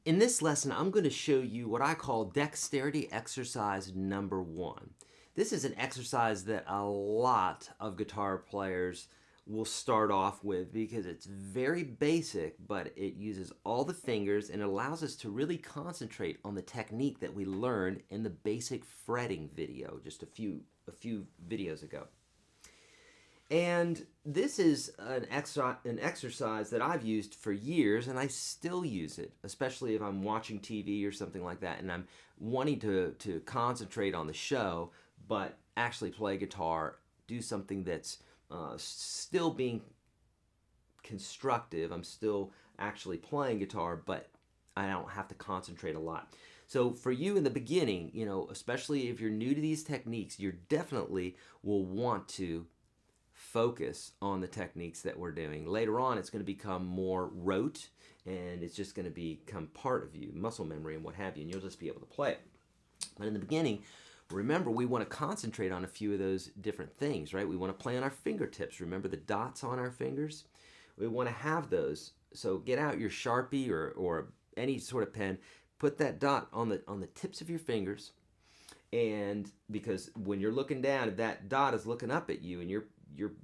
In this lesson, I'm going to show you what I call dexterity exercise number 1. This is an exercise that a lot of guitar players will start off with because it's very basic, but it uses all the fingers and it allows us to really concentrate on the technique that we learned in the basic fretting video just a few videos ago. And this is an exercise that I've used for years, and I still use it, especially if I'm watching TV or something like that, and I'm wanting to concentrate on the show, but actually play guitar, do something that's still being constructive. I'm still actually playing guitar, but I don't have to concentrate a lot. So for you in the beginning, especially if you're new to these techniques, you definitely will want to focus on the techniques that we're doing. Later on, it's going to become more rote, and it's just going to become part of you, muscle memory and what have you, and you'll just be able to play it. But in the beginning, remember, we want to concentrate on a few of those different things, right? We want to play on our fingertips. Remember the dots on our fingers? We want to have those. So get out your Sharpie or any sort of pen, put that dot on the tips of your fingers, and because when you're looking down, if that dot is looking up at you and you're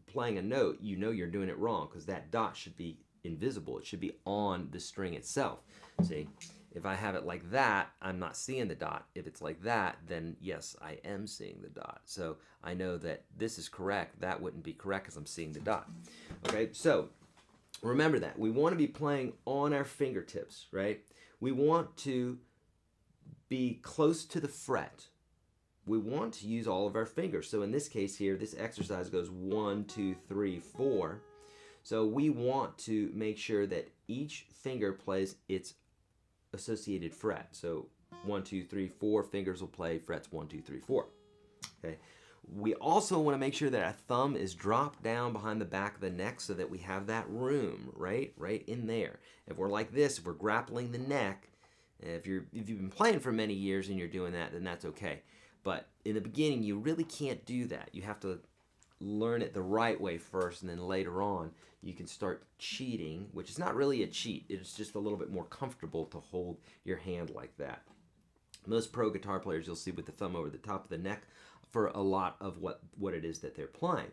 playing a note, you know you're doing it wrong because that dot should be invisible. It should be on the string itself. See, if I have it like that, I'm not seeing the dot. If it's like that, then yes, I am seeing the dot. So I know that this is correct. That wouldn't be correct because I'm seeing the dot. Okay, so remember that. We want to be playing on our fingertips, right? We want to be close to the fret. We want to use all of our fingers. So in this case here, this exercise goes 1, 2, 3, 4. So we want to make sure that each finger plays its associated fret. So 1, 2, 3, 4 fingers will play frets 1, 2, 3, 4. Okay. We also want to make sure that our thumb is dropped down behind the back of the neck so that we have that room right in there. If we're like this, if we're grappling the neck, if you've been playing for many years and you're doing that, then that's okay. But in the beginning, you really can't do that. You have to learn it the right way first, and then later on, you can start cheating, which is not really a cheat. It's just a little bit more comfortable to hold your hand like that. Most pro guitar players you'll see with the thumb over the top of the neck for a lot of what it is that they're playing,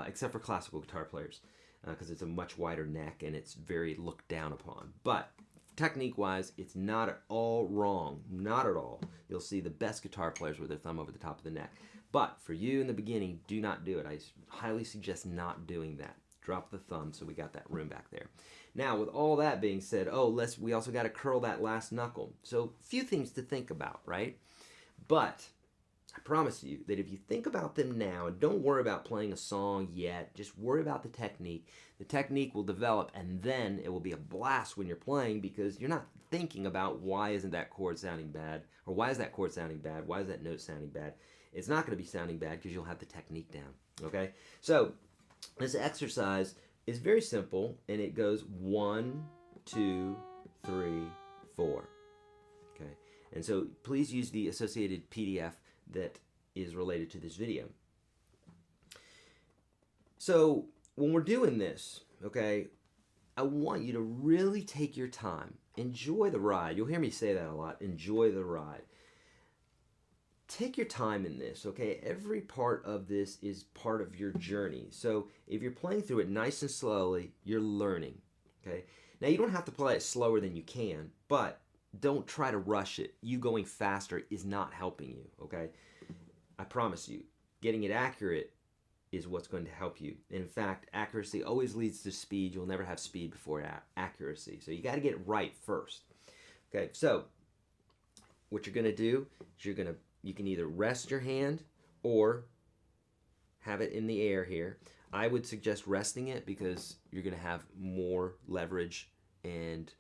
except for classical guitar players, because it's a much wider neck and it's very looked down upon. But technique-wise, it's not at all wrong. Not at all. You'll see the best guitar players with their thumb over the top of the neck. But for you in the beginning, do not do it. I highly suggest not doing that. Drop the thumb so we got that room back there. Now, with all that being said, we also got to curl that last knuckle. So, few things to think about, right? But I promise you that if you think about them now and don't worry about playing a song yet, just worry about the technique. The technique will develop, and then it will be a blast when you're playing because you're not thinking about why isn't that chord sounding bad, or why is that chord sounding bad, why is that note sounding bad. It's not going to be sounding bad because you'll have the technique down, okay? So this exercise is very simple, and it goes 1, 2, 3, 4, okay? And so please use the associated PDF that is related to this video. So when we're doing this, okay, I want you to really take your time. Enjoy the ride. You'll hear me say that a lot. Enjoy the ride. Take your time in this, okay? Every part of this is part of your journey. So if you're playing through it nice and slowly, you're learning, okay? Now, you don't have to play it slower than you can, but don't try to rush it. You going faster is not helping you, okay? I promise you, getting it accurate is what's going to help you. In fact, accuracy always leads to speed. You'll never have speed before accuracy. So you got to get it right first. Okay, so what you're going to do is you can either rest your hand or have it in the air here. I would suggest resting it because you're going to have more leverage and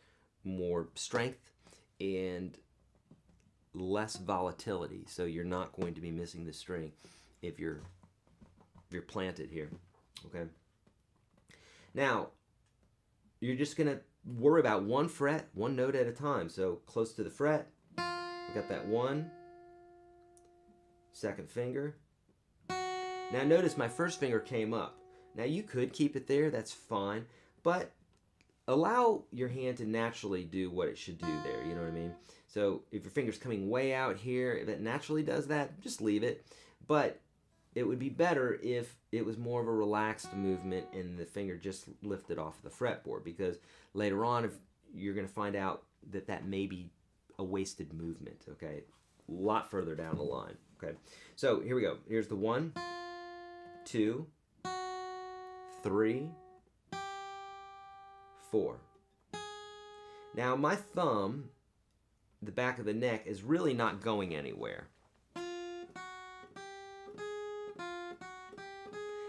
more strength and less volatility, so you're not going to be missing the string if you're planted here, okay? Now, you're just going to worry about one fret, one note at a time. So close to the fret, we got that 1, second finger. Now notice my first finger came up. Now you could keep it there, that's fine, but allow your hand to naturally do what it should do there, you know what I mean? So if your finger's coming way out here, if it naturally does that, just leave it. But it would be better if it was more of a relaxed movement and the finger just lifted off the fretboard, because later on, if you're going to find out that that may be a wasted movement, okay? A lot further down the line, okay? So here we go. Here's the 1, 2, 3, 4. Now my thumb, the back of the neck, is really not going anywhere.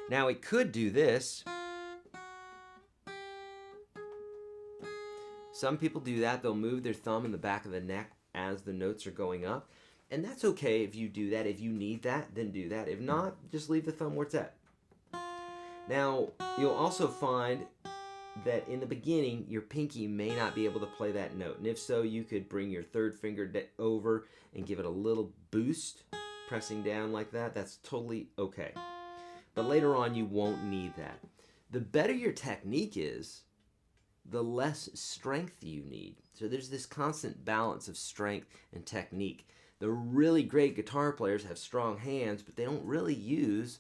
Now it could do this. Some people do that. They'll move their thumb in the back of the neck as the notes are going up. And that's okay if you do that. If you need that, then do that. If not, just leave the thumb where it's at. Now, you'll also find that in the beginning, your pinky may not be able to play that note. And if so, you could bring your third finger over and give it a little boost, pressing down like that. That's totally okay. But later on, you won't need that. The better your technique is, the less strength you need. So there's this constant balance of strength and technique. The really great guitar players have strong hands, but they don't really use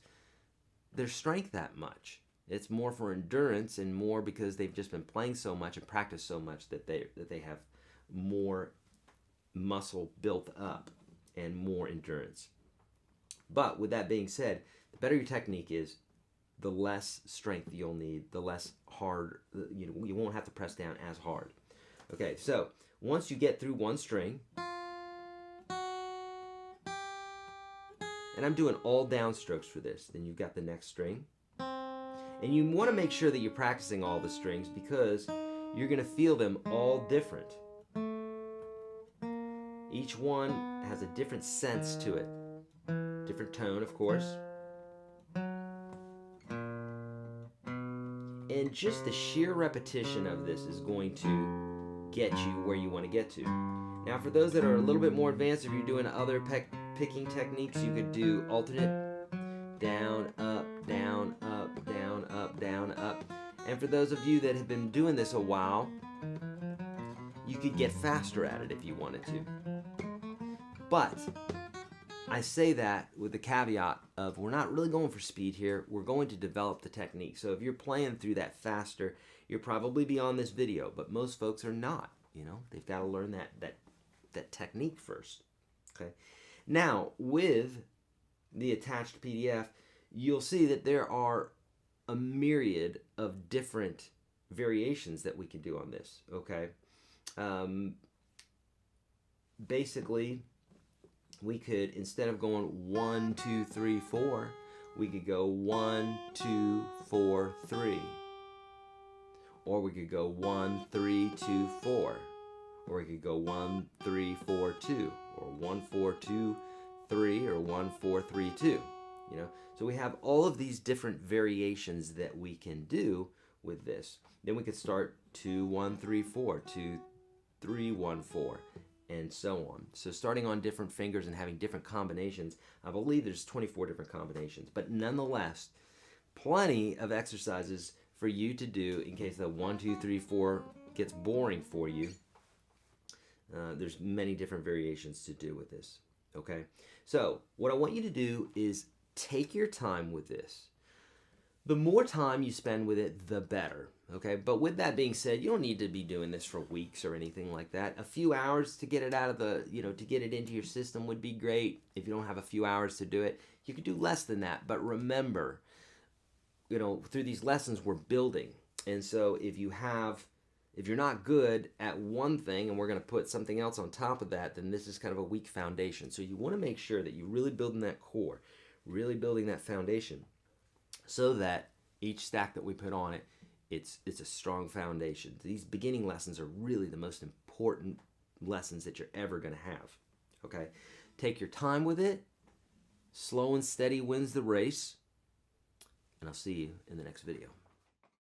their strength that much. It's more for endurance and more because they've just been playing so much and practiced so much that they have more muscle built up and more endurance. But with that being said, the better your technique is, the less strength you'll need, the less hard, you won't have to press down as hard. Okay, so once you get through one string, and I'm doing all downstrokes for this, then you've got the next string. And you want to make sure that you're practicing all the strings, because you're going to feel them all different. Each one has a different sense to it. Different tone, of course. And just the sheer repetition of this is going to get you where you want to get to. Now, for those that are a little bit more advanced, if you're doing other picking techniques, you could do alternate down, up, down, up, down, up, down, up. And for those of you that have been doing this a while, you could get faster at it if you wanted to. But I say that with the caveat of, we're not really going for speed here. We're going to develop the technique. So if you're playing through that faster, you'll probably be on this video, but most folks are not. You know, they've got to learn that technique first. Okay. Now, with the attached PDF, you'll see that there are a myriad of different variations that we can do on this. Okay. Basically, we could, instead of going 1, 2, 3, 4, we could go 1, 2, 4, 3. Or we could go 1, 3, 2, 4. Or we could go 1, 3, 4, 2. Or 1, 4, 2, 3. Or 1, 4, 3, 2. You know, so we have all of these different variations that we can do with this. Then we could start 2, 1, 3, 4, 2, 3, 1, 4. And so on. So starting on different fingers and having different combinations. I believe there's 24 different combinations. But nonetheless, plenty of exercises for you to do in case the 1, 2, 3, 4 gets boring for you. There's many different variations to do with this. Okay? So what I want you to do is take your time with this. The more time you spend with it, the better. Okay, but with that being said, you don't need to be doing this for weeks or anything like that. A few hours to get it out of the, to get it into your system would be great. If you don't have a few hours to do it, you could do less than that. But remember, through these lessons, we're building. And so if you're not good at one thing and we're going to put something else on top of that, then this is kind of a weak foundation. So you want to make sure that you're really building that core, really building that foundation, so that each stack that we put on it, it's a strong foundation. These beginning lessons are really the most important lessons that you're ever going to have. Okay? Take your time with it. Slow and steady wins the race. And I'll see you in the next video.